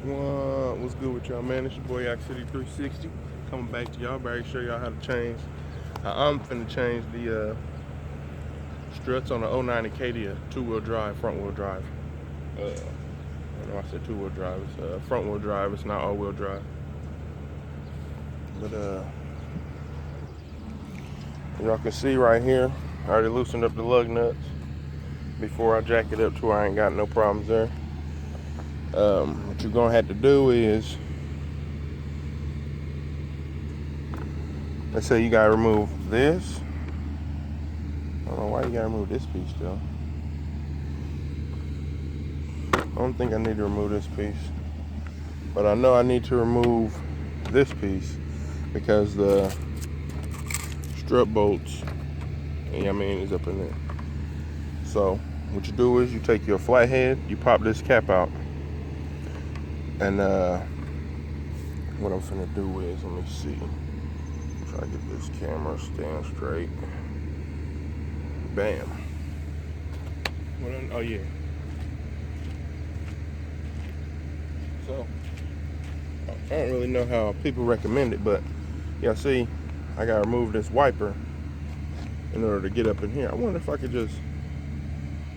What's good with y'all, man? It's your boy City 360 coming back to y'all. Better show y'all how to change. I'm finna change the struts on the '09 Acadia two-wheel drive, front-wheel drive. I know I said two-wheel drive. It's front-wheel drive. It's not all-wheel drive. But y'all can see right here, I already loosened up the lug nuts before I jack it up to where I ain't got no problems there. What you're gonna have to do is, let's say you gotta remove this. I don't know why you gotta remove this piece though. I don't think I need to remove this piece, but I know I need to remove this piece because the strut bolts, is up in there. So what you do is you take your flathead, you pop this cap out, and what I'm finna do is, let me see, try to get this camera stand straight. Bam. Oh yeah. So I don't really know how people recommend it, but y'all see, I gotta remove this wiper in order to get up in here. I wonder if I could just,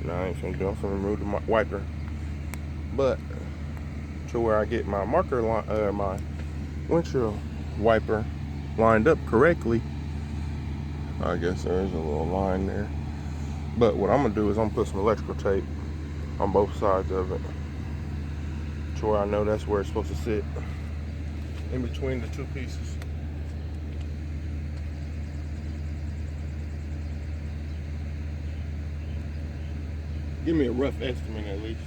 no, I ain't finna do it. I'm finna remove the wiper, but to where I get my marker line, my windshield wiper lined up correctly. I guess there is a little line there, but what I'm gonna do is I'm gonna put some electrical tape on both sides of it to where I know that's where it's supposed to sit, in between the two pieces. Give me a rough estimate at least.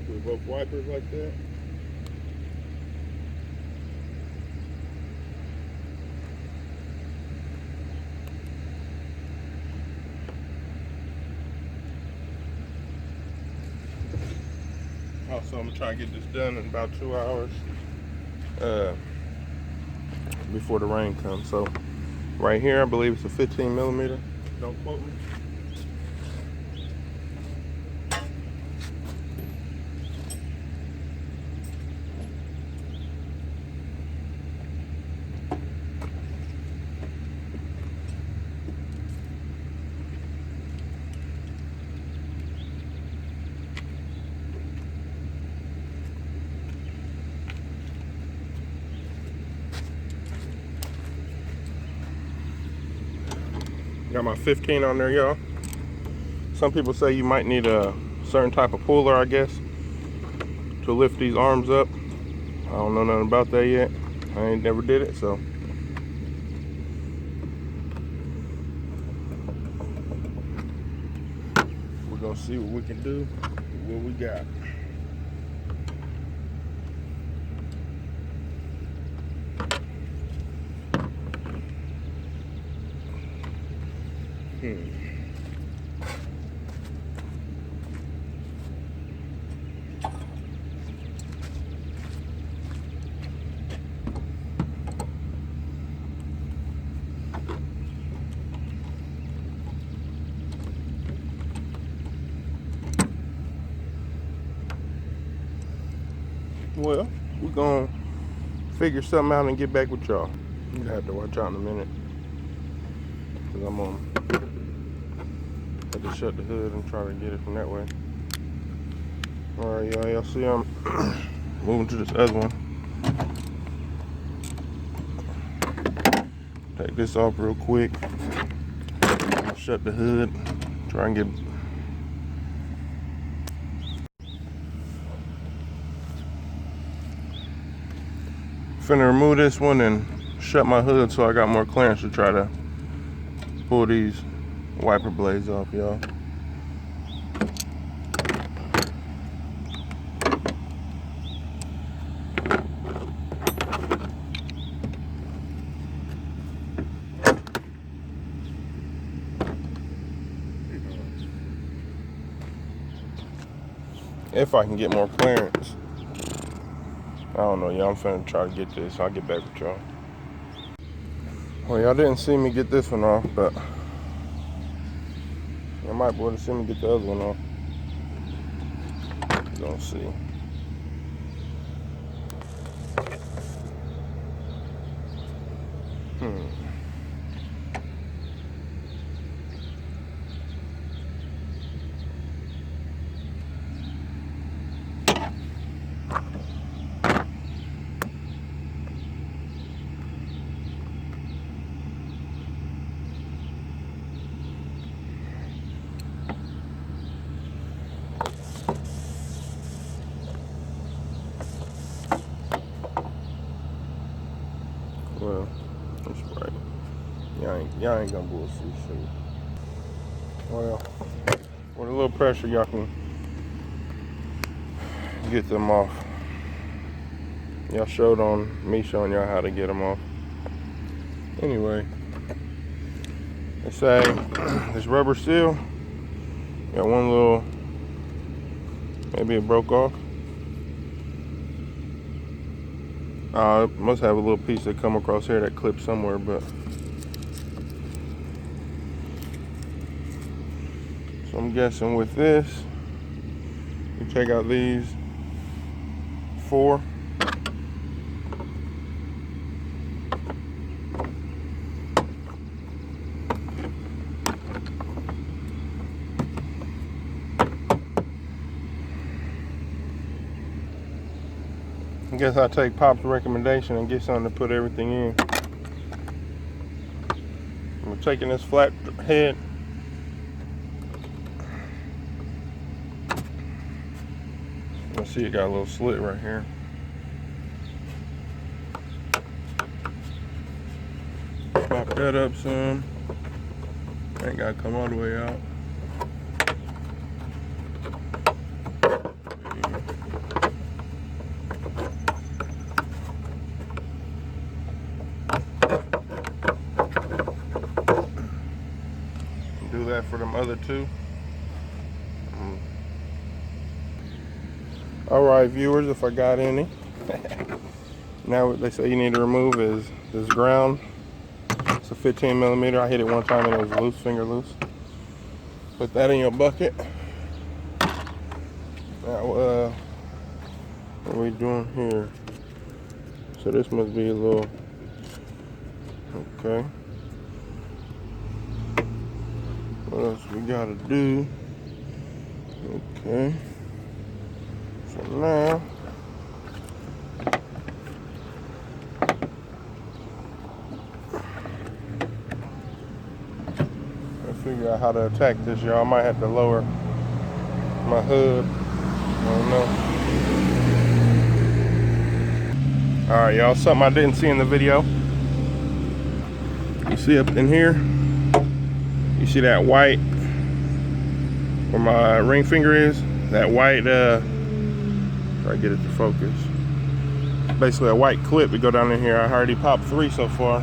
With both wipers like that. Also, I'm gonna try to get this done in about 2 hours before the rain comes. So right here, I believe it's a 15 millimeter. Don't quote me. Got my 15 on there, y'all. Some people say you might need a certain type of puller, I guess, to lift these arms up. I don't know nothing about that yet. I ain't never did it, so. We're gonna see what we can do, what we got. Well, we're gonna figure something out and get back with y'all. You have to watch out in a minute, because I'm gonna have to shut the hood and try to get it from that way. Alright, y'all see I'm moving to this other one. Take this off real quick. Shut the hood. Try and get. Finna remove this one and shut my hood so I got more clearance to try to pull these wiper blades off, y'all. If I can get more clearance. I don't know, y'all. I'm finna try to get this. I'll get back with y'all. Well, y'all didn't see me get this one off, but y'all might be able to see me get the other one off. We're gonna see. Well, that's right. Y'all ain't gonna bullshit shit. Well, with a little pressure, y'all can get them off. Y'all showed on me showing y'all how to get them off. Anyway, they say this rubber seal got one little, maybe it broke off. It must have a little piece that come across here that clips somewhere, but so I'm guessing with this, you take out these 4. I guess I'll take Pop's recommendation and get something to put everything in. I'm taking this flat head. Let's see, it got a little slit right here. Pop that up some. Ain't gotta come all the way out. Do that for them other 2. Alright, viewers, if I got any. Now what they say you need to remove is this ground. It's a 15 millimeter. I hit it one time and it was loose, finger loose. Put that in your bucket. Now, what are we doing here? So this must be a little, okay. What else we gotta do? Okay. So now, figure out how to attack this, y'all. I might have to lower my hood. I don't know. Alright, y'all, something I didn't see in the video. You see up in here, you see that white where my ring finger is? That white, try to get it to focus. Basically a white clip to go down in here. I already popped 3 so far.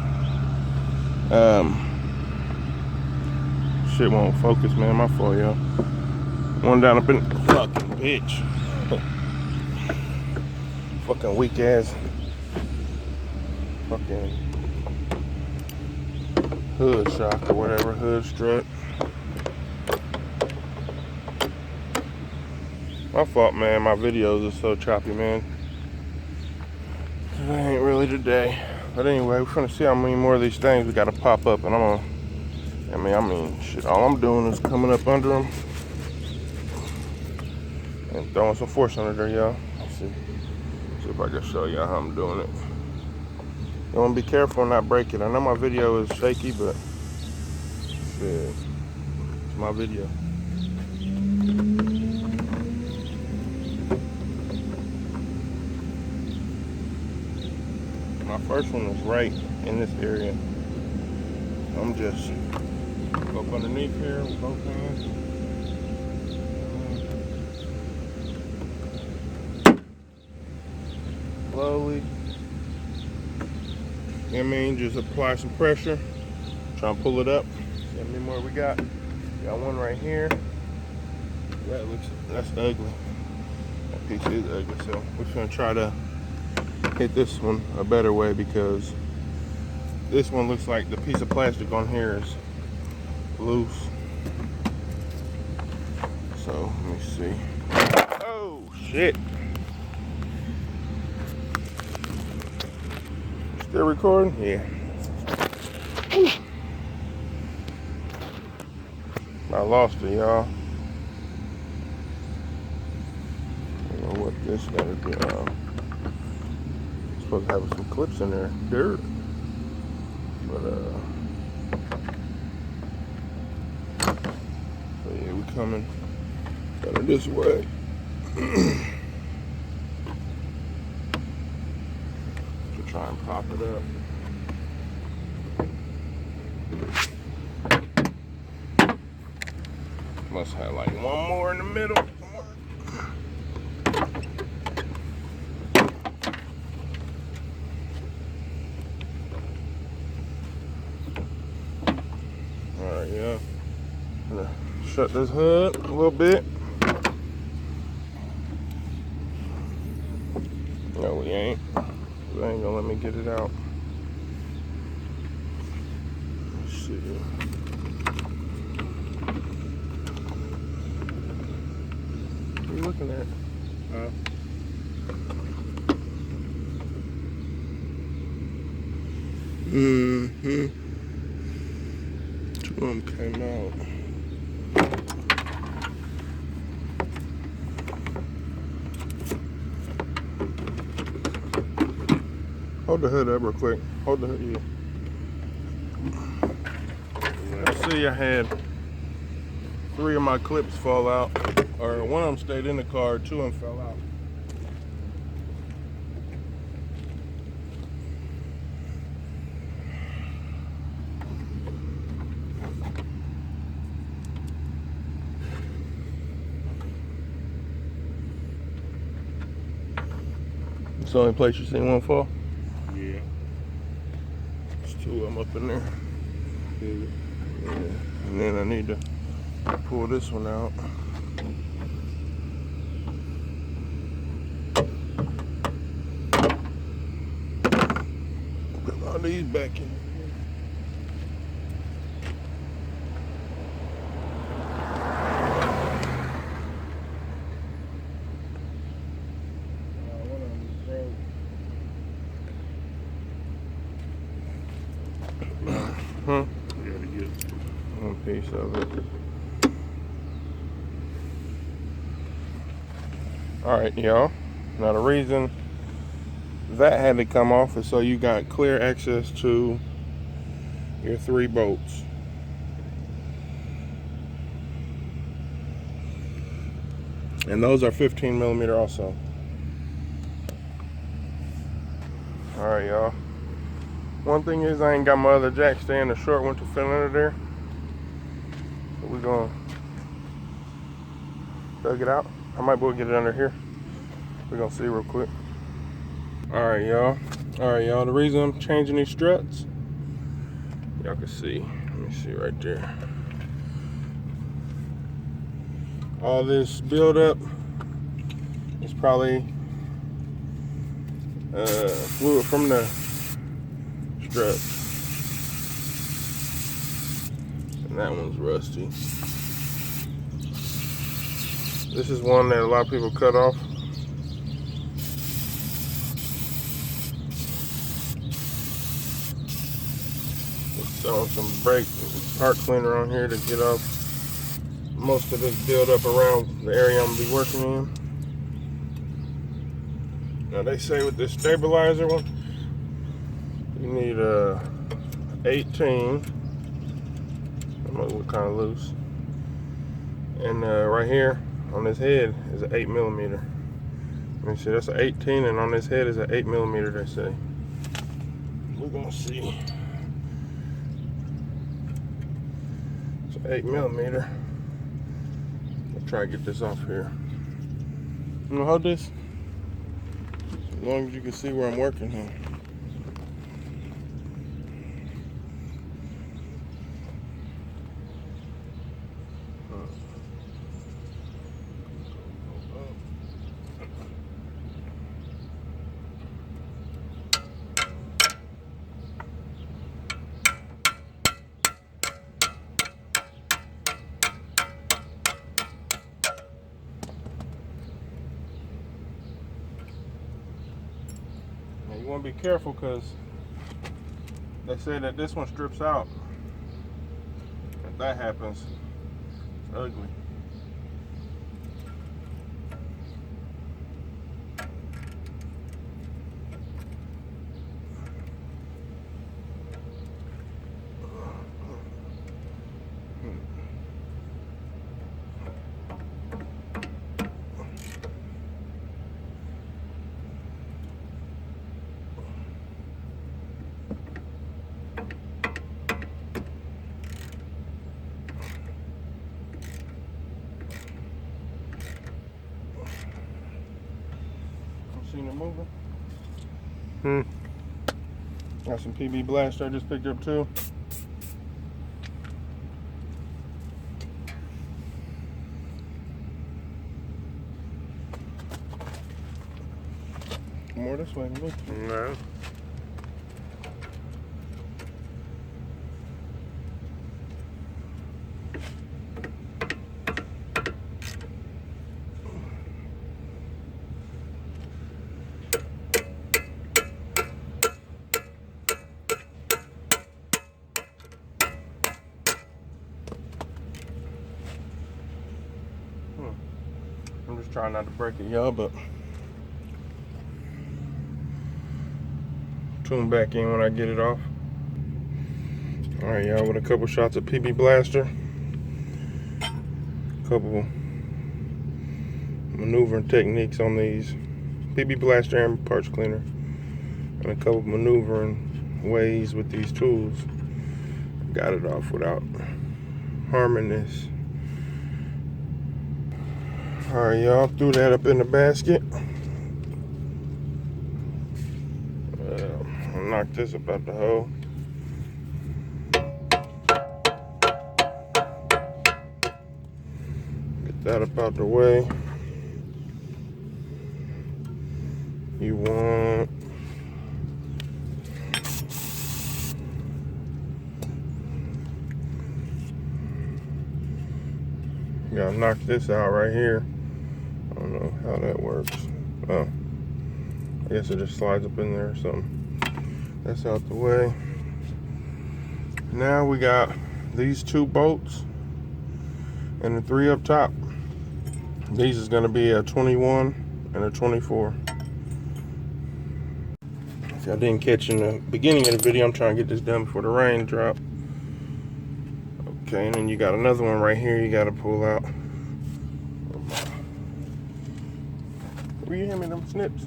Shit won't focus, man. My fault, y'all. One down up in fucking bitch. Fucking weak ass. Fucking hood shock or whatever. Hood strut. My fault, man. My videos are so choppy, man. It ain't really today. But anyway, we're gonna see how many more of these things we gotta pop up, and I'm gonna. I mean, shit, all I'm doing is coming up under them and throwing some force under there, y'all. Let's see if I can show y'all how I'm doing it. You wanna be careful and not break it. I know my video is shaky, but shit, it's my video. My first one was right in this area. I'm just go up underneath here with both hands. Slowly. You know what I mean? Just apply some pressure. Try and pull it up. See how many more we got? Got one right here. That's ugly. That piece is ugly. So we're gonna try to hit this one a better way because this one looks like the piece of plastic on here is loose. So let me see. Oh shit. Still recording? Yeah. Whew. I lost it, y'all. I don't know what this gotta be. Supposed to have some clips in there. Dirt. But so yeah, we coming this way. To try and pop it up. Must have like one more in the middle. Alright, yeah. Gonna shut this hood a little bit. No, we ain't. They ain't gonna let me get it out. Let's see. What are you looking at? Mm-hmm. Two of them came out. Hold the hood up real quick. Hold the hood, yeah. Let's see, I had 3 of my clips fall out. Or one of them stayed in the car, 2 of them fell out. It's the only place you seen one fall? Yeah. There's 2 of them up in there. Yeah. And then I need to pull this one out. Put all these back in. One of them broke. Huh? You gotta get one piece of it. Alright, y'all. Now the reason that had to come off is so you got clear access to your 3 bolts. And those are 15 millimeter also. Alright, y'all. One thing is I ain't got my other jack stand, the short one to fit under there. So we're gonna dug it out. I might be able to get it under here. We're gonna see real quick. Alright, y'all. The reason I'm changing these struts, y'all can see. Let me see right there. All this buildup is probably fluid from the struts. And that one's rusty. This is one that a lot of people cut off. Throwing some brake part cleaner on here to get off most of this buildup around the area I'm gonna be working in. Now they say with this stabilizer one, you need 18. I'm gonna look kind of loose. And right here on this head is an 8 millimeter. Let me see, that's an 18, and on this head is an 8 millimeter. They say. We're gonna see. It's an 8 millimeter. I'll try to get this off here. You know, hold this as long as you can see where I'm working here. You want to be careful because they say that this one strips out. If that happens, it's ugly. Seen it moving? Got some PB Blaster I just picked up too. More this way than me. No. I'm just trying not to break it, y'all, but tune back in when I get it off. Alright, y'all, with a couple shots of PB Blaster, a couple maneuvering techniques on these PB Blaster and parts cleaner, and a couple maneuvering ways with these tools. Got it off without harming this. Alright, y'all, threw that up in the basket. I'll knock this up out the hole. Get that up out the way. You want gotta knock this out right here. I don't know how that works. Oh, I guess it just slides up in there or something. That's out the way. Now we got these two bolts and the three up top. These is gonna be a 21 and a 24. If y'all didn't catch in the beginning of the video, I'm trying to get this done before the rain drop. Okay, and then you got another one right here you gotta pull out. Will you hand me them snips?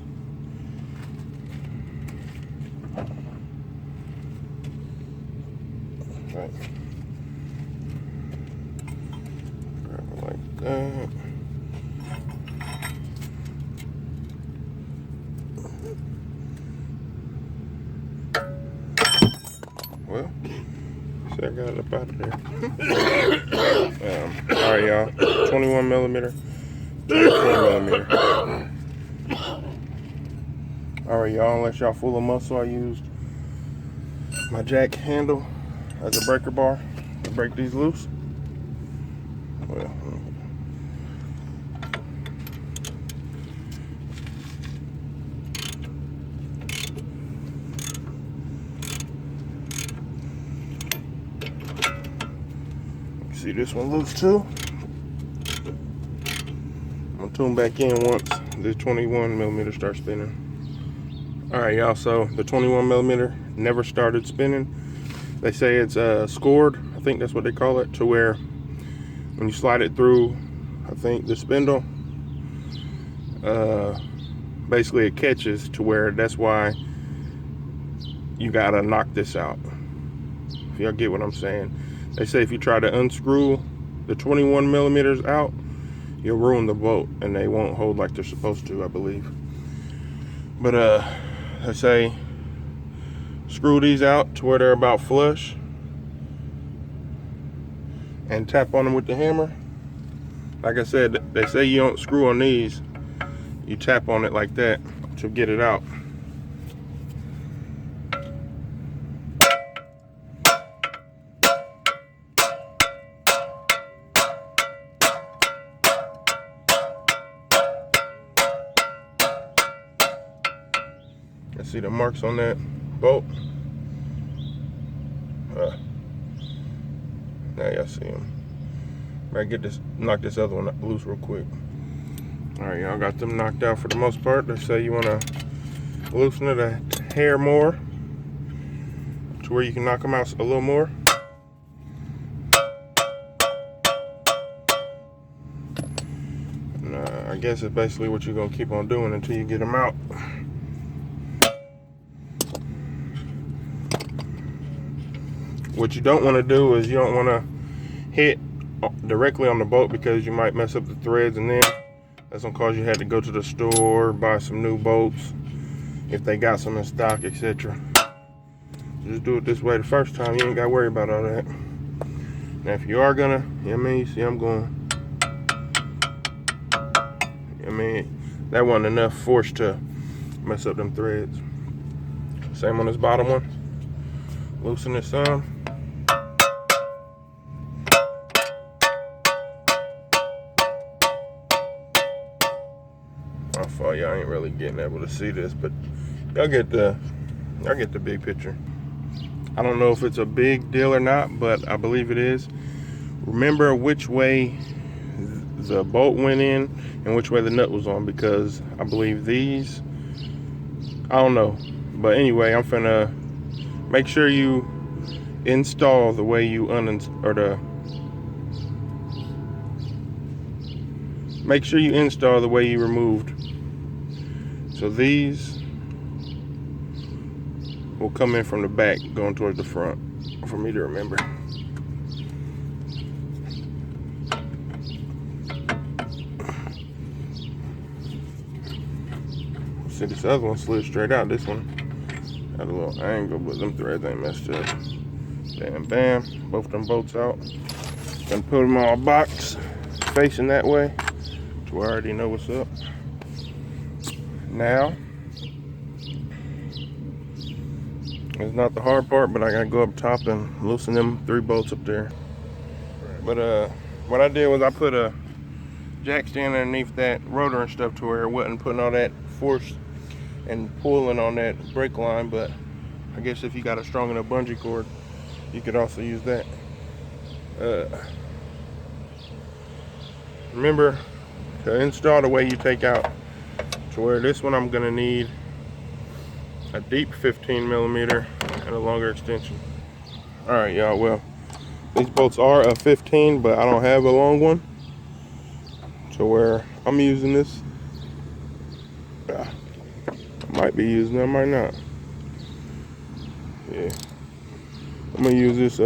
Right. Grab it like that. Well, see, I got it up out of there. Alright, y'all. 21 millimeter, 24 millimeter. Alright, y'all. Unless y'all full of muscle, I used my jack handle as a breaker bar to break these loose. Well, see this one loose too. I'm gonna tune back in once the 21 millimeter starts spinning. Alright, y'all, so the 21 millimeter never started spinning. They say it's scored, I think that's what they call it, to where when you slide it through, I think the spindle, basically it catches to where that's why you gotta knock this out. If y'all get what I'm saying. They say if you try to unscrew the 21 millimeters out, you'll ruin the bolt and they won't hold like they're supposed to, I believe. But they say screw these out to where they're about flush and tap on them with the hammer. Like I said, they say you don't screw on these, you tap on it like that to get it out. I see the marks on that bolt. Now y'all see them. I get this, knock this other one loose real quick. All right, y'all got them knocked out for the most part. They say you want to loosen it a hair more to where you can knock them out a little more. And, I guess it's basically what you're gonna keep on doing until you get them out. What you don't want to do is you don't want to hit directly on the bolt because you might mess up the threads, and then that's gonna cause you had to go to the store, buy some new bolts if they got some in stock, etc. Just do it this way the first time. You ain't gotta worry about all that. Now if you are gonna, you know what I mean, you see I'm going, I mean, that wasn't enough force to mess up them threads. Same on this bottom one. Loosen it some. My fault, y'all ain't really getting able to see this, but y'all get the big picture. I don't know if it's a big deal or not, but I believe it is. Remember which way the bolt went in and which way the nut was on, because I believe these, I don't know, but anyway, I'm finna make sure you install the way you make sure you install the way you removed. So these will come in from the back going towards the front for me to remember. See, this other one slid straight out. This one had a little angle, but them threads ain't messed up. Bam, bam, both them bolts out. Gonna put them on a box facing that way, so I already know what's up. Now, it's not the hard part, but I gotta go up top and loosen them 3 bolts up there. But what I did was I put a jack stand underneath that rotor and stuff to where it wasn't putting all that force and pulling on that brake line. But I guess if you got a strong enough bungee cord, you could also use that. Remember to install the way you take out, to where this one I'm gonna need a deep 15 millimeter and a longer extension. All right, y'all, well, these bolts are a 15, but I don't have a long one, to where I'm using this. I might be using it, I might not. Yeah, I'm gonna use this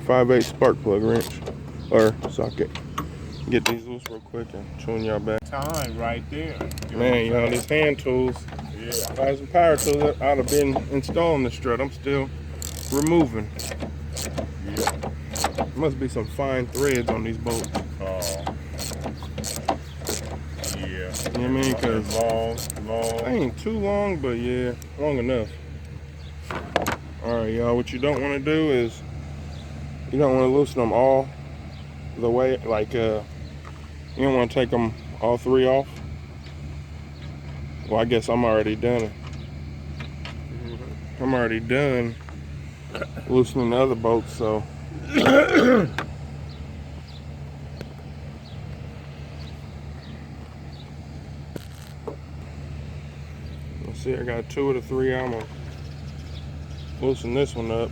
5/8 spark plug wrench or socket. Get these loose real quick and tune y'all back. Time right there. Man, y'all, these hand tools. Yeah. If I had some power tools, I'd have been installing the strut. I'm still removing. Yeah. Must be some fine threads on these bolts. Yeah. You know what I mean? Because long. they ain't too long, but yeah, long enough. All right, y'all, what you don't want to do is you don't want to loosen them all the way, like you don't want to take them all 3 off. Well, I guess I'm already done it. I'm already done loosening the other bolts, so let's see, I got 2 of the 3. I'm gonna loosen this one up.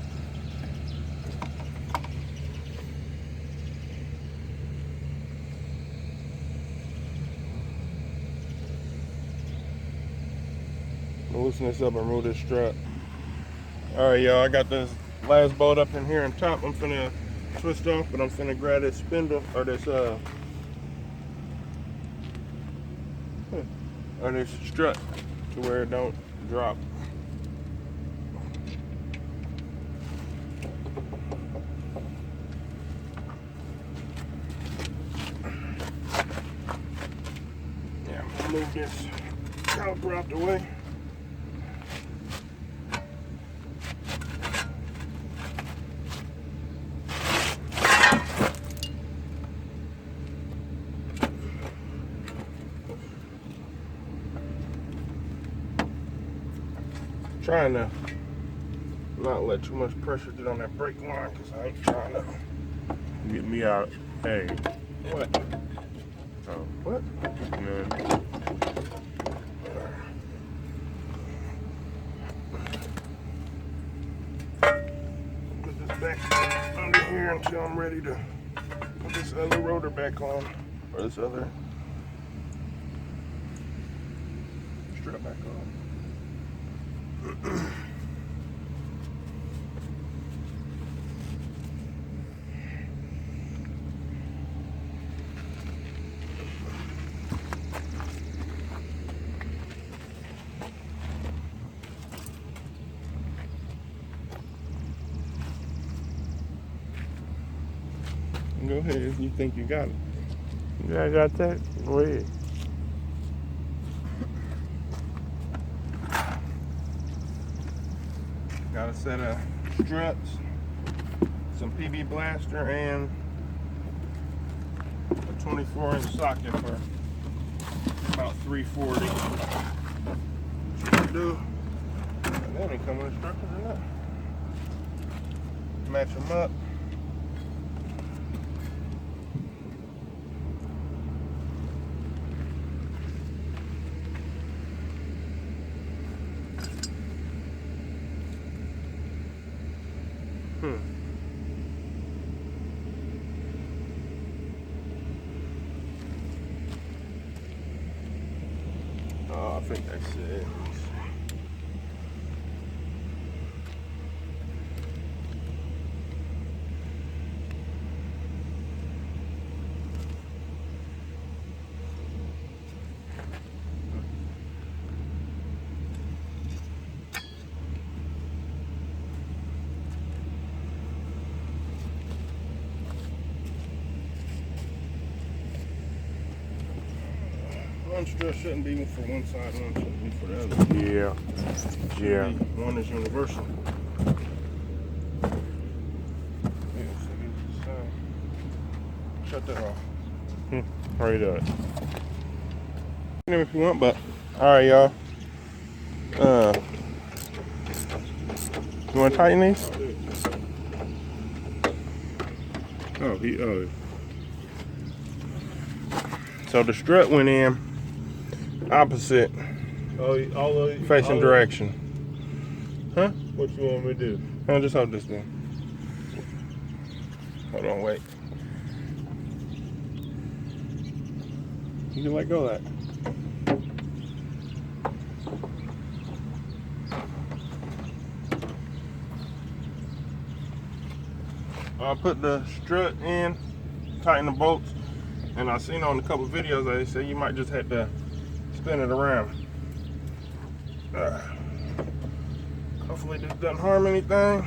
Loosen this up and remove this strut. All right, y'all, I got this last bolt up in here on top. I'm finna twist off, but I'm finna grab this spindle or this strut to where it don't drop. Yeah, I'm gonna move this caliper out the way. trying to not let too much pressure get on that brake line because I ain't trying to. Get me out. Hey. What? Oh. What? No. Put this back under here until I'm ready to put this other rotor back on. Or this other strut back on. Go ahead if you think you got it. Yeah, I got that. Go ahead. Got a set of struts, some PB blaster, and a 24-inch socket for about $340. What you can do? They didn't come with instructions or not. Match them up. Oh, I think that's it. One strut shouldn't be for one side, one shouldn't be for the other. Yeah. Yeah. One is universal. Shut that off. Hurry up. If you want, but alright, y'all. You want to tighten these? Oh. So the strut went in opposite facing direction. Huh? What you want me to do? I'll just hold this thing. Hold on, wait. You can let go of that. I put the strut in, tighten the bolts, and I seen on a couple videos they say you might just have to spin it around. Hopefully this doesn't harm anything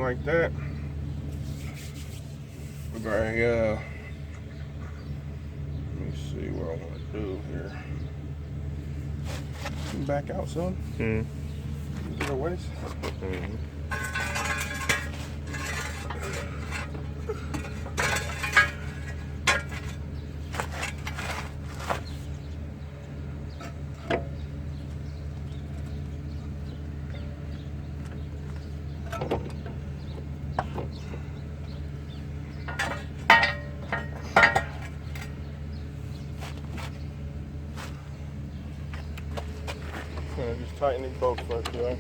like that. Let me see what I want to do here. Back out, son. Get a waist. Just tighten these bolts first, y'all.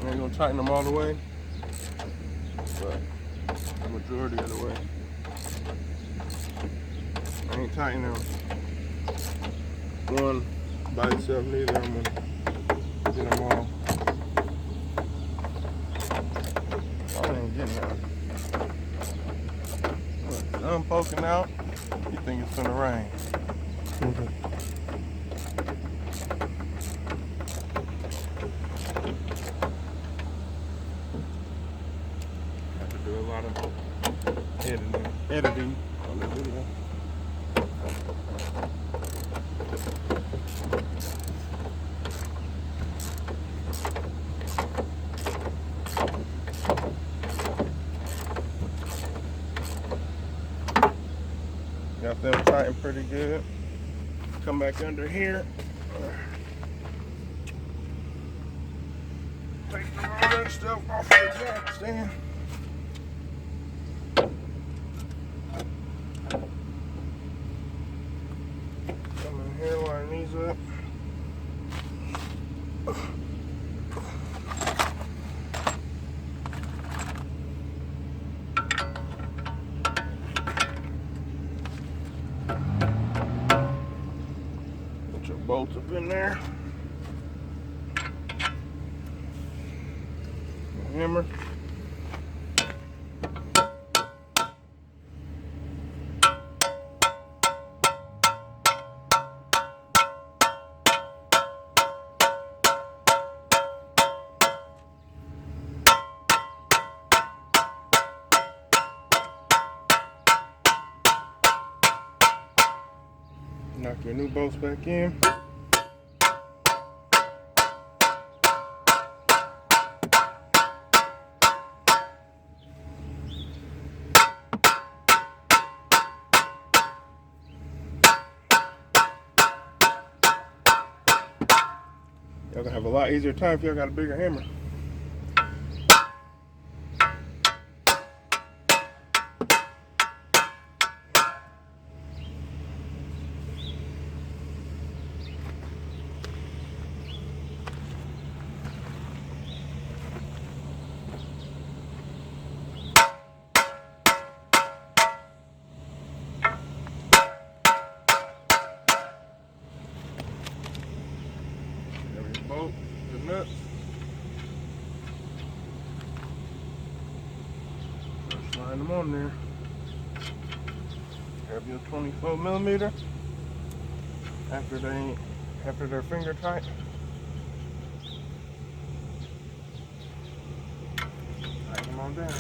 I ain't gonna tighten them all the way, but the majority of the way. I ain't tightening them one by itself neither. I'm gonna get them all. I ain't getting that. Look, I'm poking out. You think it's gonna rain? Have to do a lot of editing on the video. Got them tightened pretty good. Come back under here. Take all that stuff off the jack stand. Come in here, line these up. Put your bolts up in there. Hammer. Knock your new bolts back in. Y'all gonna have a lot easier time if y'all got a bigger hammer. Bolt, the nuts. Slide them on there. Have your 24mm. After they're finger tight. Tighten them on down.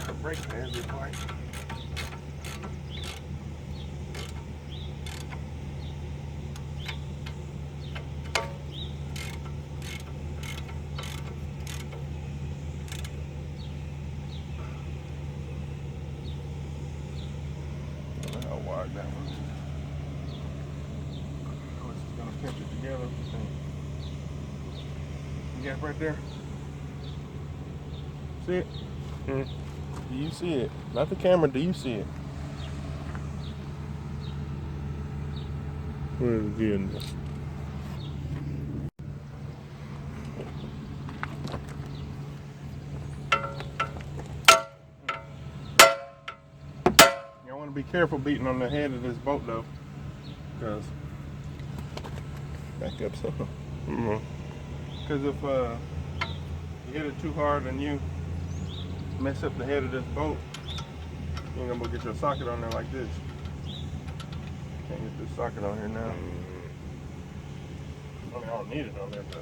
The brake pads look like. I don't know how wide that was. Oh, it's just gonna pinch it together. Gap right there. See it? Mm. Do you see it? Not the camera, do you see it? Where is the end? Y'all want to be careful beating on the head of this boat though, because back up some. Because if you hit it too hard and you mess up the head of this boat, you're gonna get your socket on there like this. Can't get this socket on here now. I mean, I don't need it on there, but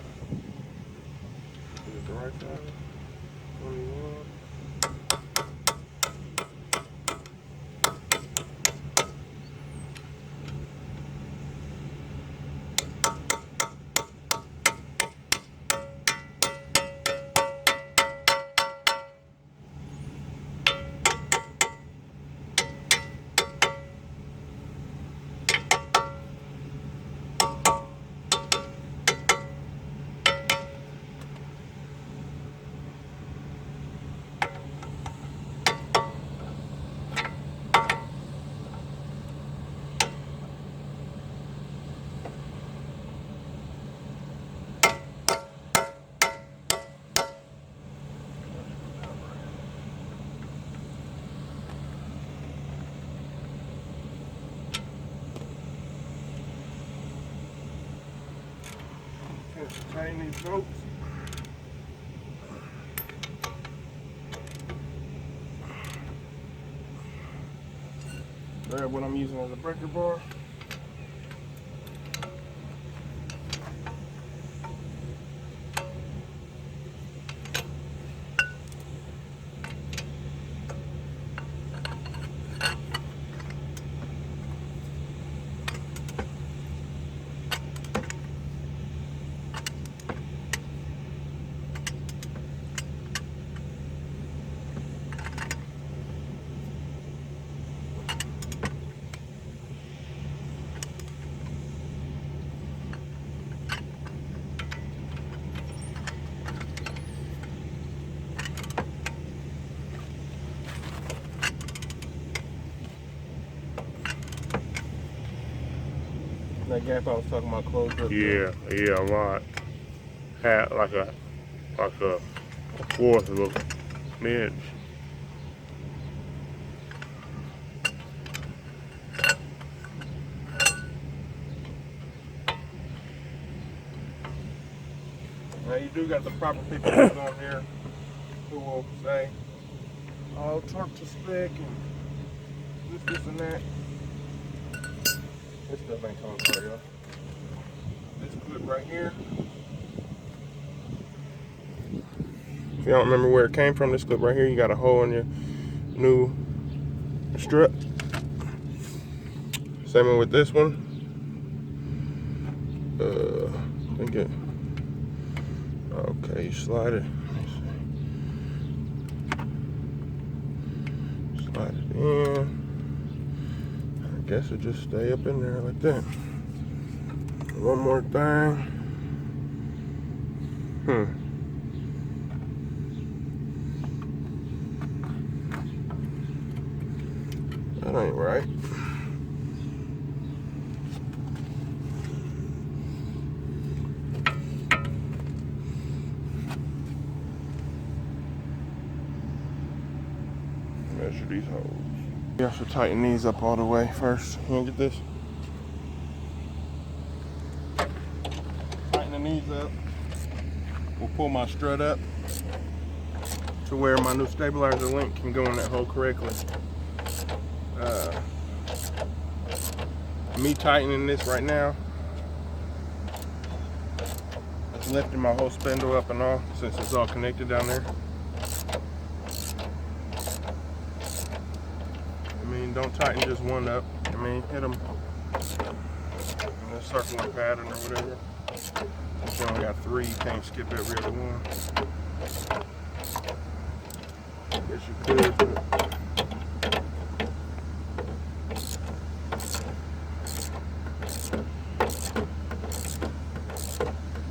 is it the right side? 21. Tighten these bolts. Grab what I'm using as a breaker bar. That gap I was talking about closed up. Yeah, yeah, a lot. Had like a fourth of an inch. Now you do got the proper people on here who will say, "Oh, torque to spec and this and that." This stuff ain't coming for y'all. This clip right here. If you don't remember where it came from, this clip right here, you got a hole in your new strut. Same one with this one. I think it. Okay, you slide it. Slide it in. I guess it just stay up in there like that. One more thing. That ain't right. Measure these holes. You have to tighten these up all the way first. You wanna get this? Tightening these up will pull my strut up to where my new stabilizer link can go in that hole correctly. Me tightening this right now, it's lifting my whole spindle up and all since it's all connected down there. I mean, don't tighten just one up. I mean, hit them in a circular pattern or whatever. If you only got three, you can't skip every other one. Guess you could, but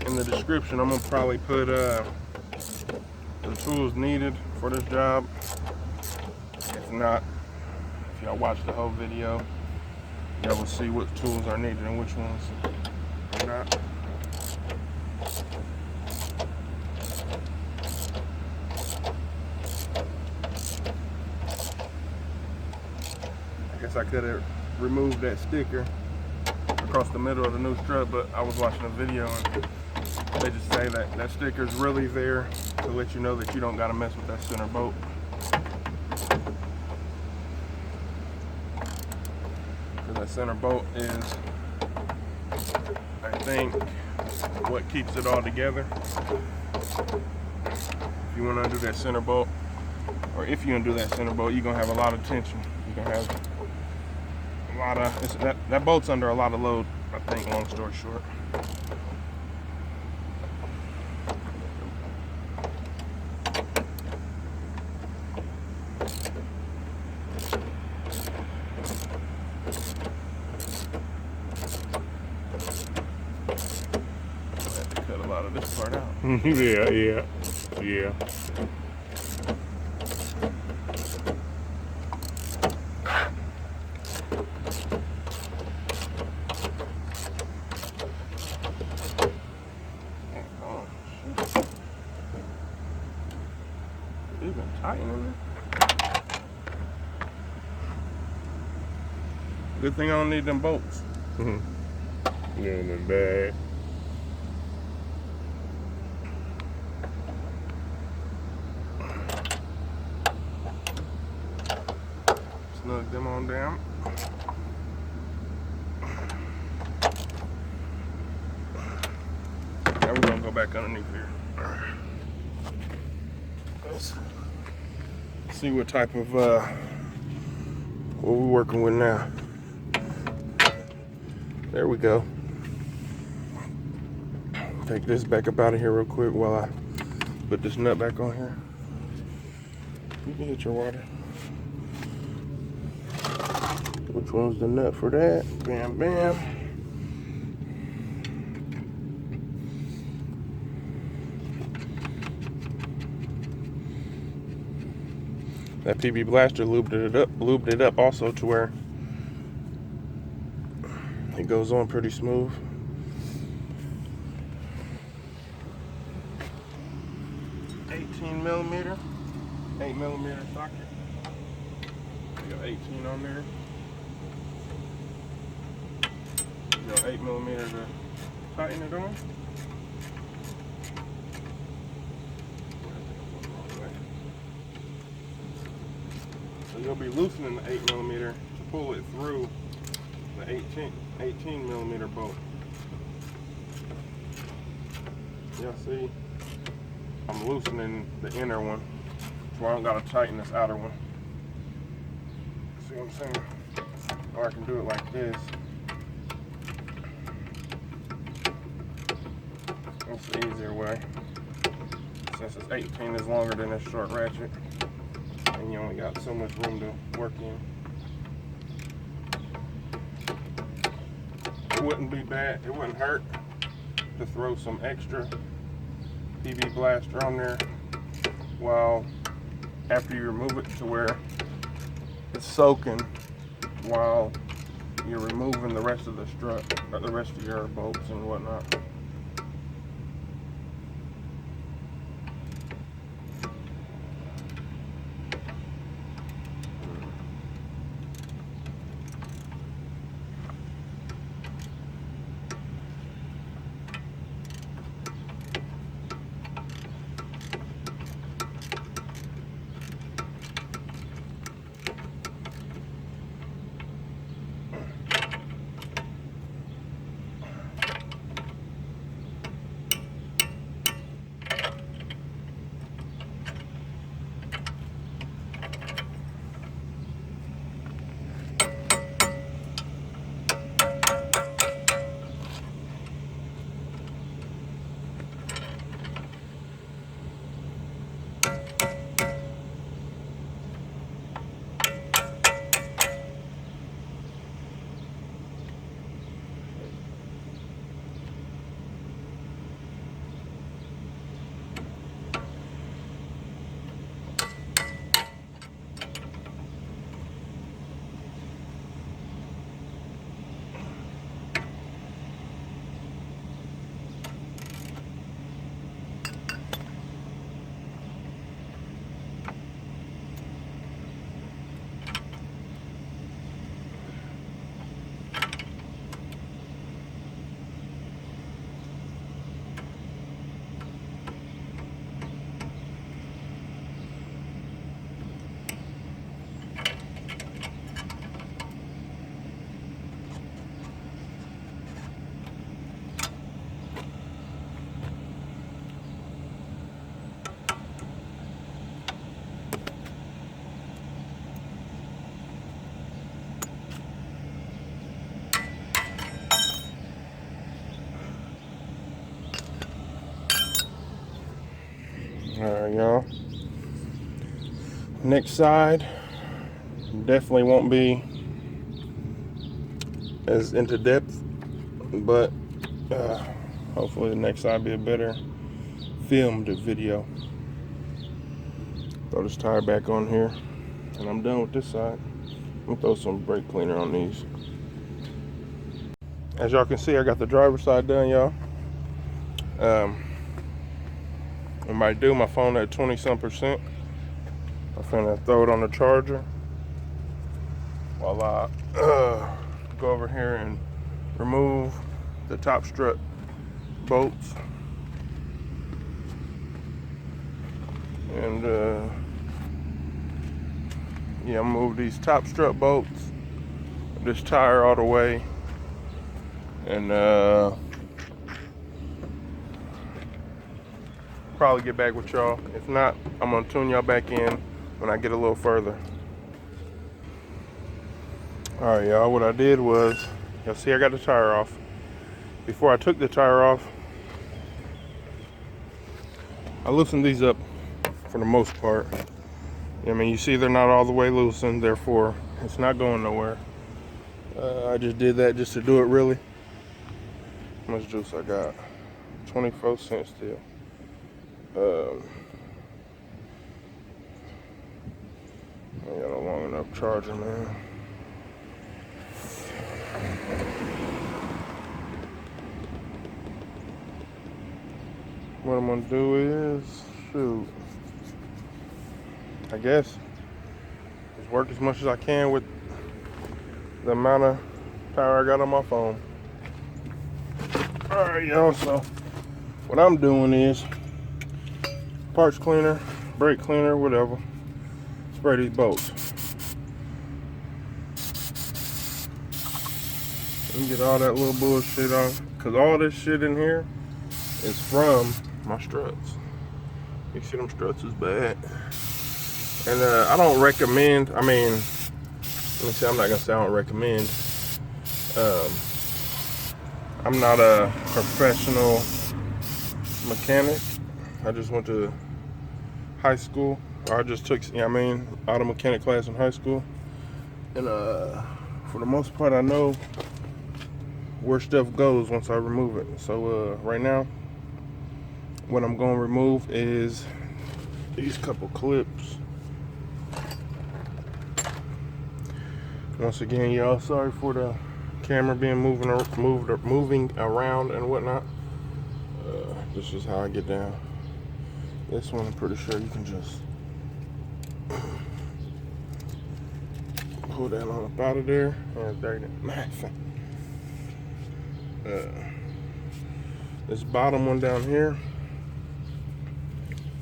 in the description, I'm gonna probably put the tools needed for this job. If not, if y'all watch the whole video, y'all will see what tools are needed and which ones are not. I guess I could have removed that sticker across the middle of the new strut, but I was watching a video and they just say that that sticker is really there to let you know that you don't got to mess with that center bolt. Because that center bolt is, I think, what keeps it all together. If you want to undo that center bolt, or if you undo that center bolt, you're going to have a lot of tension. You're going to have a lot of, that bolt's under a lot of load, I think, long story short. A lot of this part out. Yeah. Oh, shit. Even tightening it. Good thing I don't need them bolts. Yeah, in the bag. Snug them on down. Now we're gonna go back underneath here. Let's see what type of what we're working with now. There we go. Take this back up out of here real quick while I put this nut back on here. You can hit your water. Which one's the nut for that? Bam, bam. That PB blaster lubed it up also to where It goes on pretty smooth. $18mm, 8mm socket. You got 18 on there. You got 8mm to tighten it on. So you'll be loosening the 8mm to pull it through the 18mm bolt. Yeah, see, I'm loosening the inner one, so I don't gotta tighten this outer one. See what I'm saying? Or I can do it like this. That's the easier way. Since it's 18 is longer than this short ratchet, and you only got so much room to work in. It wouldn't be bad, it wouldn't hurt to throw some extra PV blaster on there while after you remove it to where it's soaking while you're removing the rest of the strut, or the rest of your bolts and whatnot. Alright, y'all. Next side definitely won't be as into depth, but hopefully the next side be a better filmed video. Throw this tire back on here, and I'm done with this side. I'm gonna throw some brake cleaner on these. As y'all can see, I got the driver's side done, y'all. I might do my phone at 20-some%. I'm finna throw it on the charger while I go over here and remove the top strut bolts. And yeah, move these top strut bolts, this tire all the way, and probably get back with y'all. If not, I'm gonna tune y'all back in when I get a little further. All right, y'all, what I did was, y'all see I got the tire off. Before I took the tire off, I loosened these up for the most part. I mean, you see they're not all the way loosened, therefore it's not going nowhere. I just did that just to do it, really. How much juice I got? 24 cents still. I got a long enough charger, man. what I'm gonna do is, shoot, I guess just work as much as I can with the amount of power I got on my phone. Alright, y'all, so what I'm doing is parts cleaner, brake cleaner, whatever. Spray these bolts. And get all that little bullshit off. Cause all this shit in here is from my struts. You see them struts is bad. And I don't recommend, I mean, let me say, I'm not gonna say I don't recommend. I'm not a professional mechanic. I just went to high school. Or I just took, auto mechanic class in high school. And for the most part, I know where stuff goes once I remove it. So right now, what I'm gonna remove is these couple clips. Once again, y'all, sorry for the camera being moving around and whatnot. This is how I get down. This one, I'm pretty sure you can just pull that on up out of there. This bottom one down here,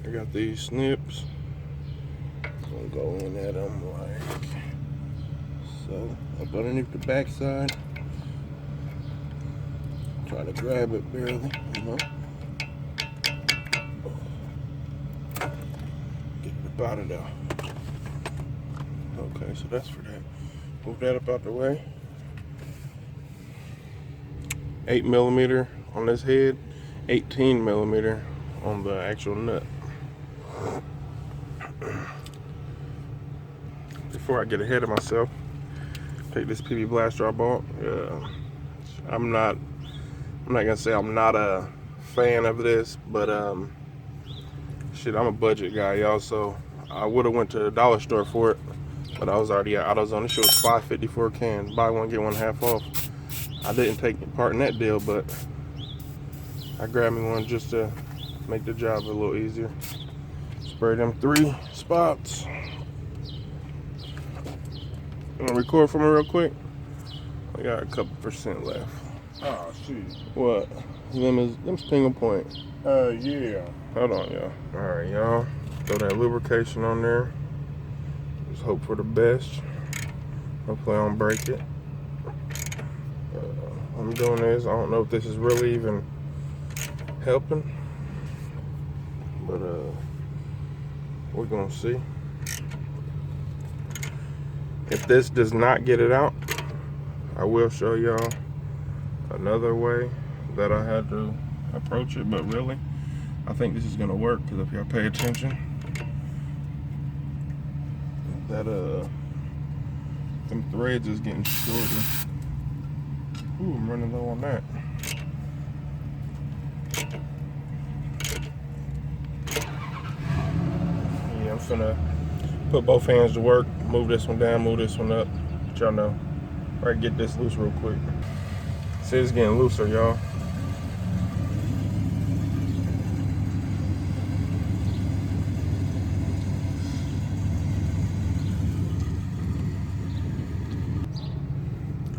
I got these snips. I'm gonna go in at them like so, up underneath the backside. Try to grab it barely, you know. Get it out of there. Okay, so that's for that. Move that up out the way. 8mm on this head, 18mm on the actual nut. Before I get ahead of myself, take this PB blaster I bought. I'm not gonna say I'm not a fan of this, but shit, I'm a budget guy, y'all. So I would have went to the dollar store for it, but I was already at AutoZone. This shit was $5.50 for a can. Buy one get one half off. I didn't take part in that deal, but I grabbed me one just to make the job a little easier. Spray them 3 spots. I'm gonna record for me real quick. I got a couple percent left. Oh, shit. What? Them single point. Yeah. Hold on, y'all. Alright, y'all. Throw that lubrication on there. Just hope for the best. Hopefully I don't break it. I'm doing this. I don't know if this is really even helping, but we're gonna see. If this does not get it out, I will show y'all another way that I had to approach it, but really I think this is gonna work, because if y'all pay attention, that them threads is getting shorter. Ooh, I'm running low on that. Yeah, I'm finna put both hands to work, move this one down, move this one up. Let y'all know. All right, get this loose real quick. See, it's getting looser, y'all.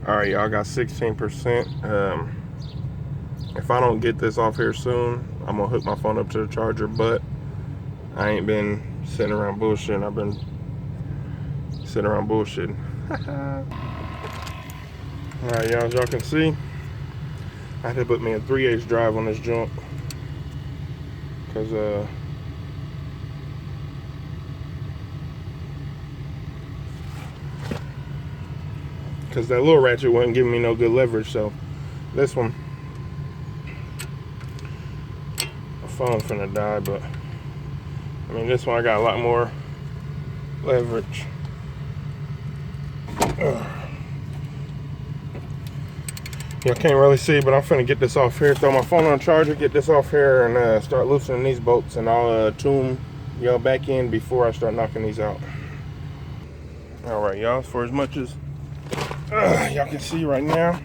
All right, y'all, got 16%. If I don't get this off here soon, I'm gonna hook my phone up to the charger, but I ain't been sitting around bullshitting. I've been sitting around bullshitting. All right, y'all, as y'all can see, I had to put me a 3/8 drive on this joint, because that little ratchet wasn't giving me no good leverage. So this one, my phone's finna die, but I mean, this one I got a lot more leverage. Y'all can't really see, but I'm finna get this off here, throw my phone on charger, get this off here, and start loosening these bolts, and I'll tune y'all back in before I start knocking these out. All right, y'all, for as much as y'all can see right now,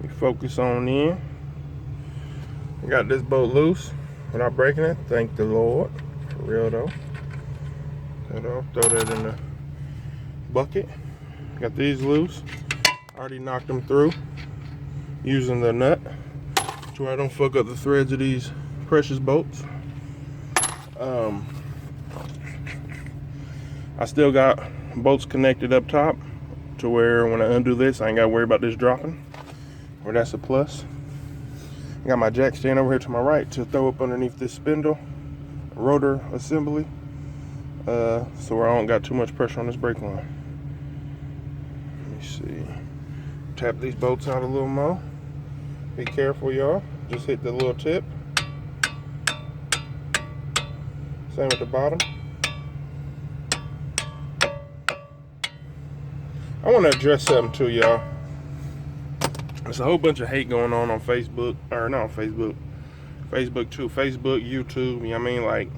we focus on in. I got this bolt loose. without breaking it. Thank the Lord. For real though. So throw that in the bucket. Got these loose. Already knocked them through using the nut so I don't fuck up the threads of these precious bolts. I still got bolts connected up top to where when I undo this, I ain't gotta worry about this dropping. Or that's a plus. I got my jack stand over here to my right to throw up underneath this spindle rotor assembly, so I don't got too much pressure on this brake line. Let me see. Tap these bolts out a little more. Be careful, y'all. Just hit the little tip. Same at the bottom. I want to address something too, y'all. There's a whole bunch of hate going on Facebook, or not on Facebook, Facebook too, Facebook, YouTube, you know what I mean? Like,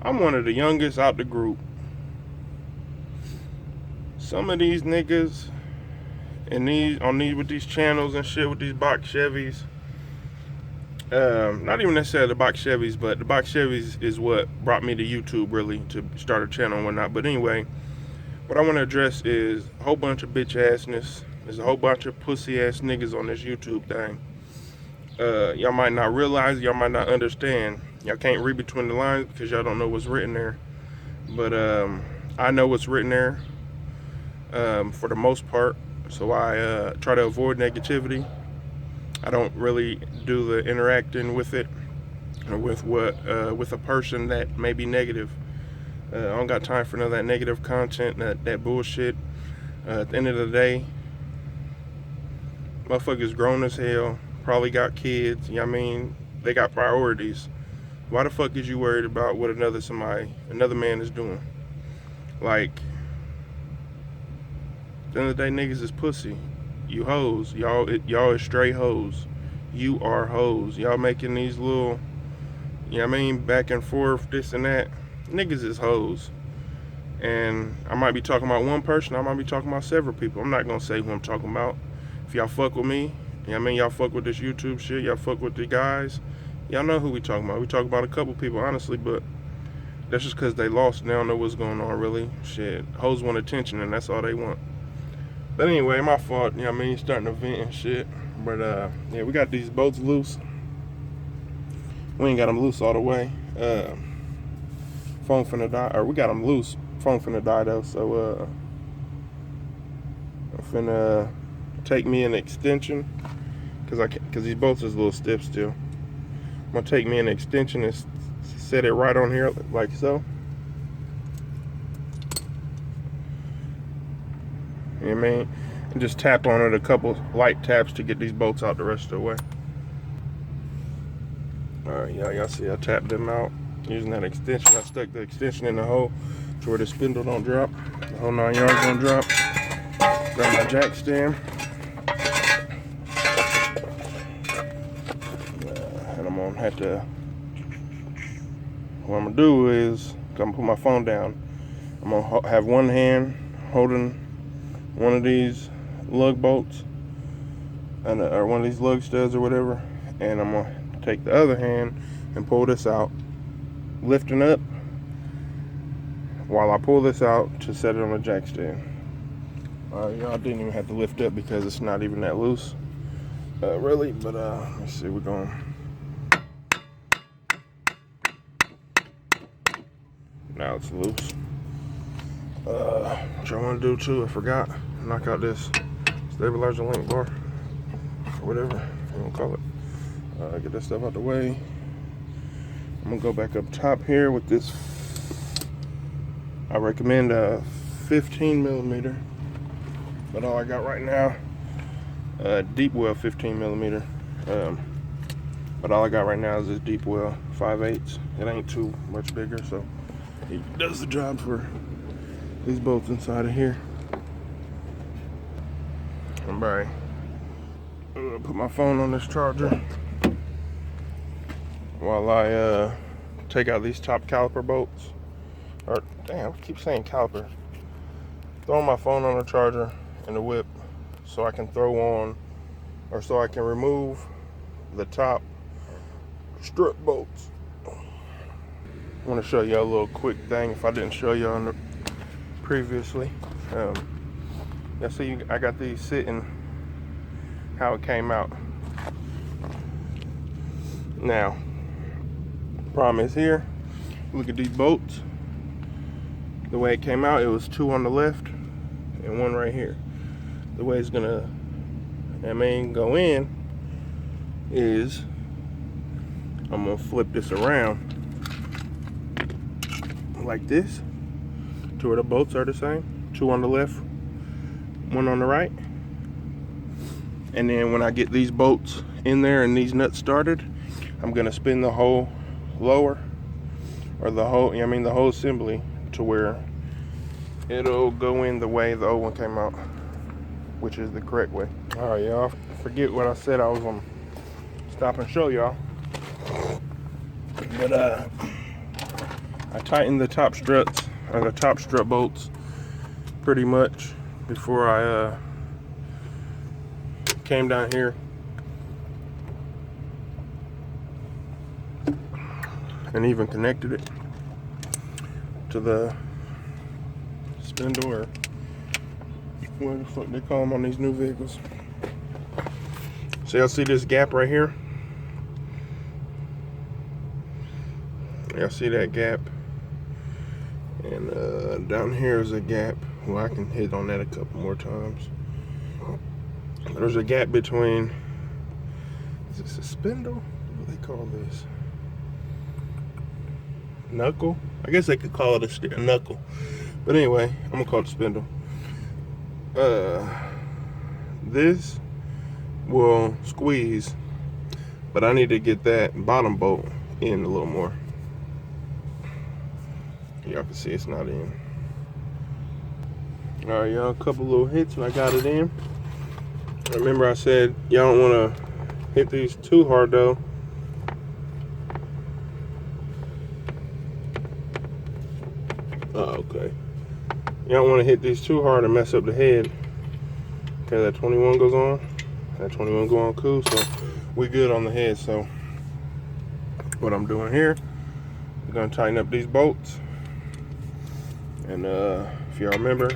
I'm one of the youngest out the group. Some of these niggas and with these channels and shit with these box Chevys, not even necessarily the box Chevys, but the box Chevys is what brought me to YouTube really, to start a channel and whatnot. But anyway, what I want to address is a whole bunch of bitch assness. There's a whole bunch of pussy ass niggas on this YouTube thing. Y'all might not realize, y'all might not understand. Y'all can't read between the lines because y'all don't know what's written there. But I know what's written there for the most part. So I try to avoid negativity. I don't really do the interacting with it or with a person that may be negative. I don't got time for none of that negative content, that bullshit. At the end of the day, motherfuckers grown as hell, probably got kids, you know what I mean? They got priorities. Why the fuck is you worried about what another man is doing? Like, at the end of the day, niggas is pussy. You hoes. Y'all is straight hoes. You are hoes. Y'all making these little, you know what I mean, back and forth, this and that. Niggas is hoes. And I might be talking about one person, I might be talking about several people. I'm not gonna say who I'm talking about. If y'all fuck with me, you know what I mean, y'all fuck with this YouTube shit, y'all fuck with the guys, y'all know who we talking about. We talk about a couple people, honestly, but that's just because they lost and they don't know what's going on, really. Shit, hoes want attention and that's all they want. But anyway, my fault, you know what I mean, starting to vent and shit. But yeah, we got these bolts loose. We ain't got them loose all the way. Phone finna die, or we got them loose. Phone finna die though, so I'm finna take me an extension because these bolts is a little stiff still. I'm gonna take me an extension and set it right on here like so. You know what I mean? And just tap on it a couple light taps to get these bolts out the rest of the way. Alright, y'all see I tapped them out using that extension. I stuck the extension in the hole to where the spindle don't drop. The whole 9 yards don't drop. Grab my jack stand. And I'm gonna have to, what I'm gonna do is, I'm gonna put my phone down. I'm gonna have one hand holding one of these lug bolts, or one of these lug studs or whatever, and I'm gonna take the other hand and pull this out, lifting up while I pull this out to set it on the jack stand. Y'all didn't even have to lift up because it's not even that loose, really. But let's see, we're going. Now it's loose. What I want to do too, I forgot, knock out this stabilizer link bar, or whatever you want to call it. Get that stuff out the way. I'm gonna go back up top here with this. I recommend a 15 millimeter, but all I got right now, deep well 15 millimeter. But all I got right now is this deep well 5/8. It ain't too much bigger, so it does the job for these bolts inside of here. I'm gonna put my phone on this charger while I take out these top caliper bolts. Or damn, I keep saying caliper. Throwing my phone on the charger and the whip so I can throw on, or so I can remove the top strut bolts. I want to show you a little quick thing if I didn't show you on the previously. You see, I got these sitting how it came out. Now, problem is here. Look at these bolts. The way it came out, it was 2 on the left and 1 right here. The way it's gonna, go in is I'm gonna flip this around like this to where the bolts are the same. 2 on the left, 1 on the right. And then when I get these bolts in there and these nuts started, I'm gonna spin the whole lower, or the whole assembly to where it'll go in the way the old one came out, which is the correct way. All right, y'all. Forget what I said I was gonna stop and show y'all. But I tightened the top struts, or the top strut bolts, pretty much before I came down here and even connected it to the spindle, or what the fuck they call them on these new vehicles. So y'all see this gap right here? Y'all see that gap? And down here is a gap. Well, I can hit on that a couple more times. There's a gap between, is this a spindle? What do they call this? Knuckle? I guess they could call it a knuckle. But anyway, I'm gonna call it a spindle. This will squeeze, but I need to get that bottom bolt in a little more. Y'all can see it's not in. All right, y'all, a couple little hits and I got it in. Remember I said y'all don't want to hit these too hard though. Oh, okay. You don't want to hit these too hard and mess up the head. Okay, that 21 goes on. That 21 go on cool, so we good on the head. So what I'm doing here, I'm gonna tighten up these bolts. And if y'all remember,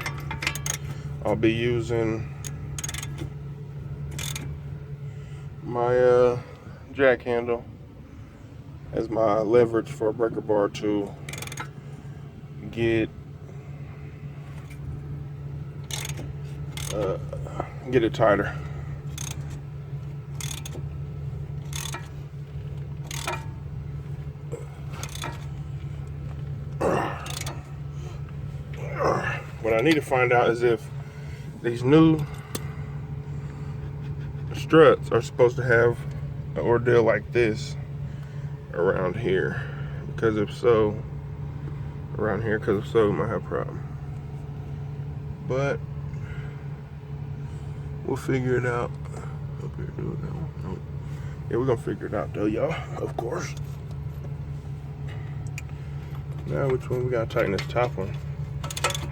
I'll be using my jack handle as my leverage for a breaker bar to get it tighter. What I need to find out is if these new struts are supposed to have an ordeal like this around here, because if so, we might have a problem. But we'll figure it out. Up here, do it that one. Nope. Yeah, we're gonna figure it out though, y'all, of course. Now, which one we gotta tighten this top one?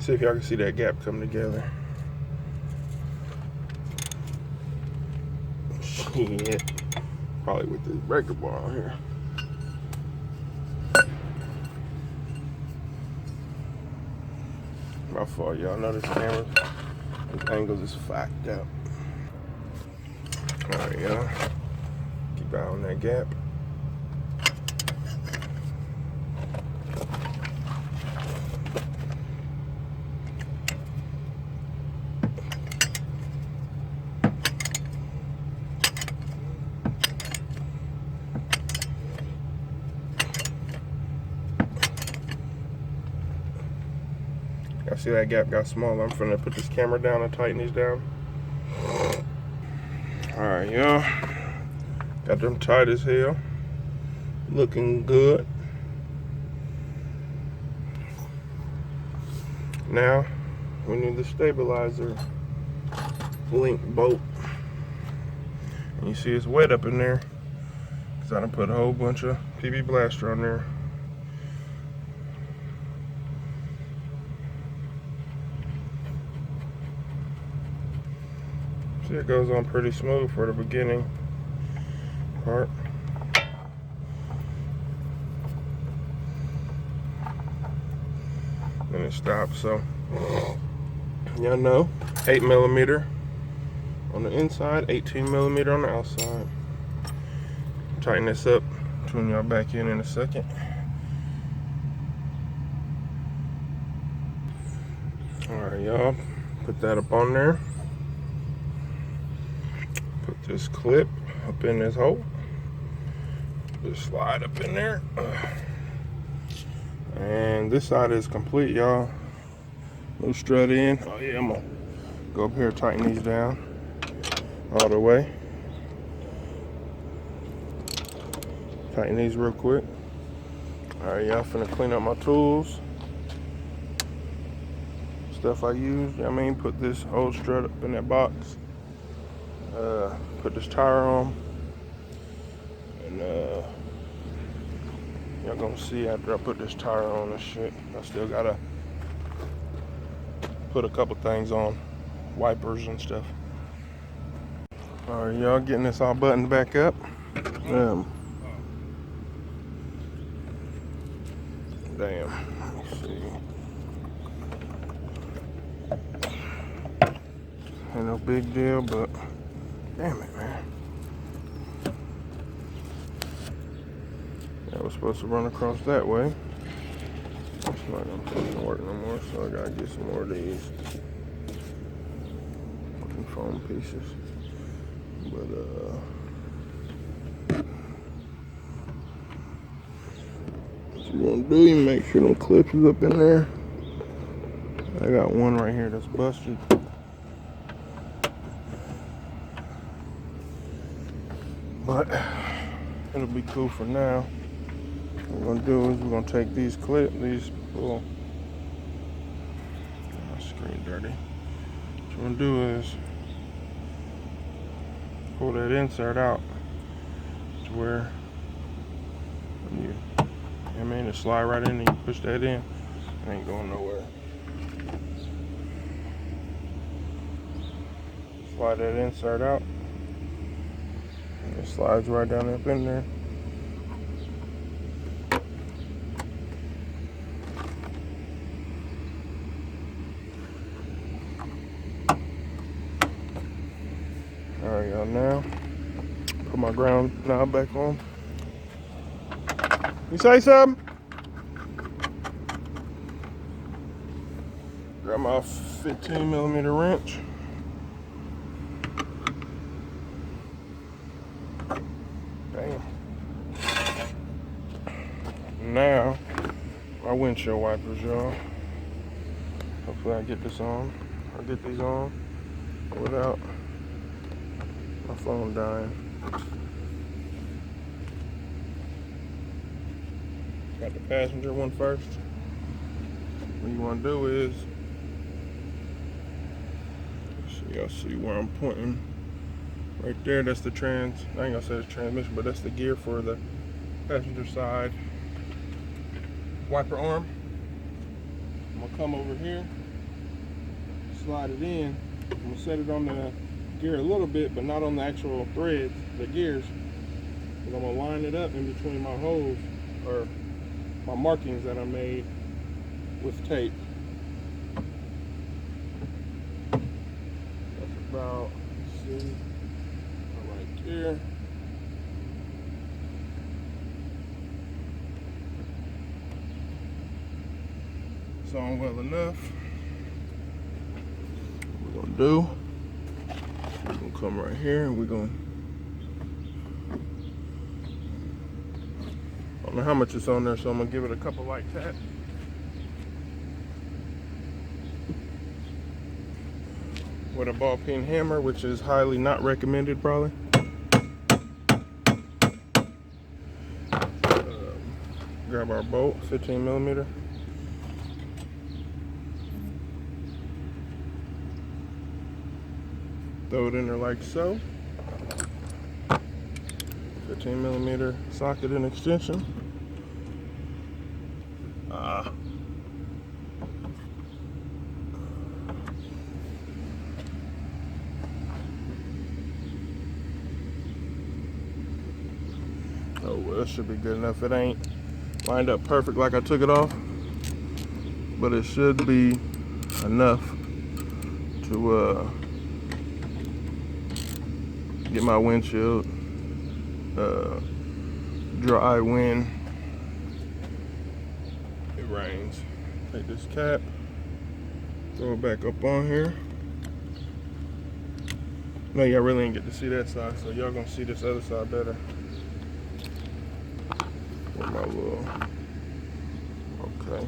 See if y'all can see that gap come together. Shit. Probably with this breaker bar on here. My fault, y'all. Know this camera, this angles is fucked up. Alright, y'all. Keep eye on that gap. Y'all see that gap got smaller. I'm finna put this camera down and tighten these down. Alright, y'all. Got them tight as hell. Looking good. Now, we need the stabilizer link bolt. And you see it's wet up in there, because I done put a whole bunch of PB Blaster on there. See, it goes on pretty smooth for the beginning part. and it stopped. So y'all know, 8mm on the inside, 18mm on the outside. Tighten this up, tune y'all back in a second. Alright, y'all, put that up on there. Put this clip up in this hole. Just slide up in there. And this side is complete, y'all. Little strut in. Oh yeah, I'm gonna go up here and tighten these down all the way. Tighten these real quick. Alright, y'all, finna clean up my tools. Stuff I use, you know what I mean? Put this old strut up in that box. Put this tire on. And y'all gonna see after I put this tire on and shit. I still gotta put a couple things on. Wipers and stuff. Alright, y'all, getting this all buttoned back up. Damn. Let me see. Ain't no big deal, but damn it, man. That was supposed to run across that way. It's not gonna fucking work no more, so I gotta get some more of these fucking foam pieces. But what you gonna do, you make sure them clips is up in there. I got one right here that's busted. But it'll be cool for now. What we're gonna do is we're gonna take these clips, these little, my screen dirty. What we're gonna do is pull that insert out to where when you, I mean, it slide right in and you push that in. It ain't going nowhere. Slide that insert out. And it slides right down up in there. Alright, y'all, now put my ground knob back on. You say something? Grab my 15mm wrench. Damn. Now, my windshield wipers, y'all. Hopefully I get this on. I'll get these on without my phone dying. Got the passenger one first. What you want to do is, so y'all see where I'm pointing. Right there, that's the I ain't gonna say it's transmission, but that's the gear for the passenger side wiper arm. I'm gonna come over here, slide it in. I'm gonna set it on the gear a little bit, but not on the actual threads, the gears. And I'm gonna line it up in between my holes, or my markings that I made with tape. That's about, let's see, right there. It's on well enough. What we're gonna do, we're gonna come right here and we're gonna, I don't know how much it's on there, so I'm gonna give it a couple light taps. With a ball peen hammer, which is highly not recommended, probably. Grab our bolt, 15mm. Throw it in there like so. 15mm socket and extension. Oh, well, that should be good enough. It ain't lined up perfect like I took it off. but it should be enough to get my windshield dry when it rains. Take this cap, throw it back up on here. No, y'all really ain't get to see that side, so y'all gonna see this other side better. With my little, okay.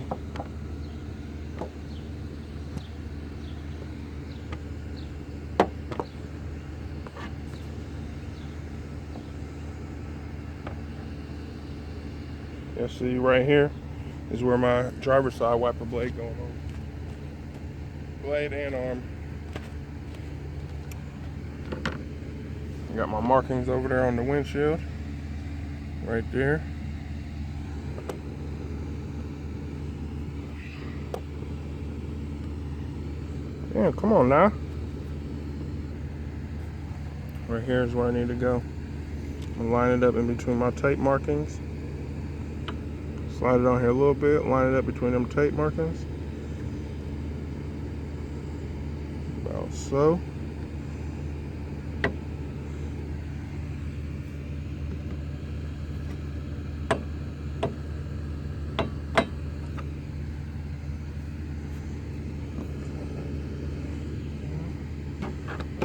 Yeah, see right here is where my driver's side wiper blade going on. Blade and arm. I got my markings over there on the windshield. Right there. Yeah, come on now. Right here is where I need to go. I'm gonna line it up in between my tape markings. Slide it on here a little bit, line it up between them tape markings. About so.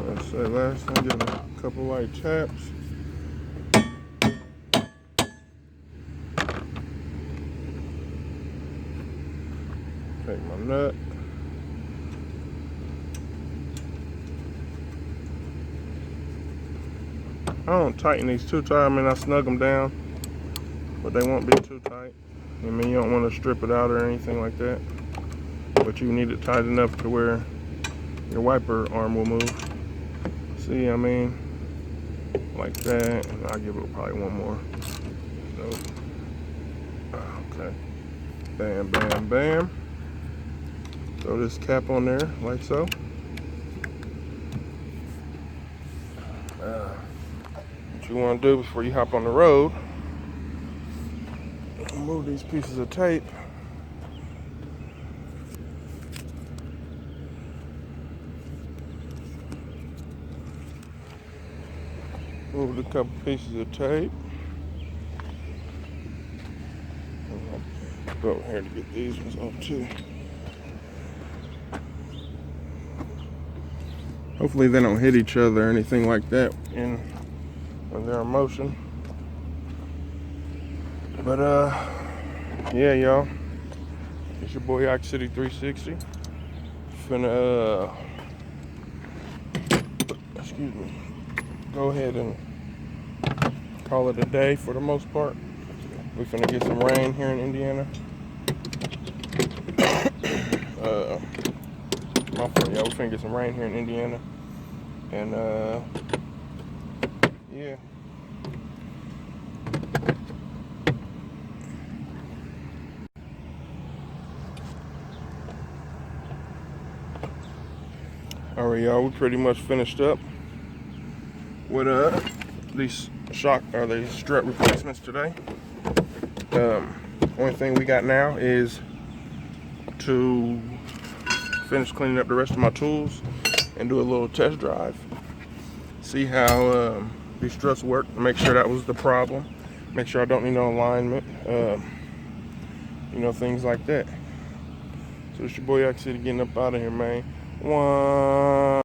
Let's say last time, give it a couple light taps. Take my nut. I don't tighten these too tight. I mean, I snug them down, but they won't be too tight. I mean, you don't want to strip it out or anything like that, but you need it tight enough to where your wiper arm will move. See, I mean, like that, and I'll give it probably one more. Nope. Okay. Bam, bam, bam. Throw this cap on there, like so. What you want to do before you hop on the road, remove these pieces of tape. Move a couple pieces of tape. Go over here to get these ones off too. Hopefully they don't hit each other or anything like that when they're in motion. But yeah, y'all. It's your boy Ox City 360. Finna excuse me. Go ahead and call it a day for the most part. We finna get some rain here in Indiana. My fault, y'all. We finna get some rain here in Indiana. And yeah. Alright, y'all, we pretty much finished up with these these strut replacements today. Only thing we got now is to finish cleaning up the rest of my tools and do a little test drive. See how these struts work, make sure that was the problem. Make sure I don't need no alignment, you know, things like that. So it's your boy Ox City getting up out of here, man. One.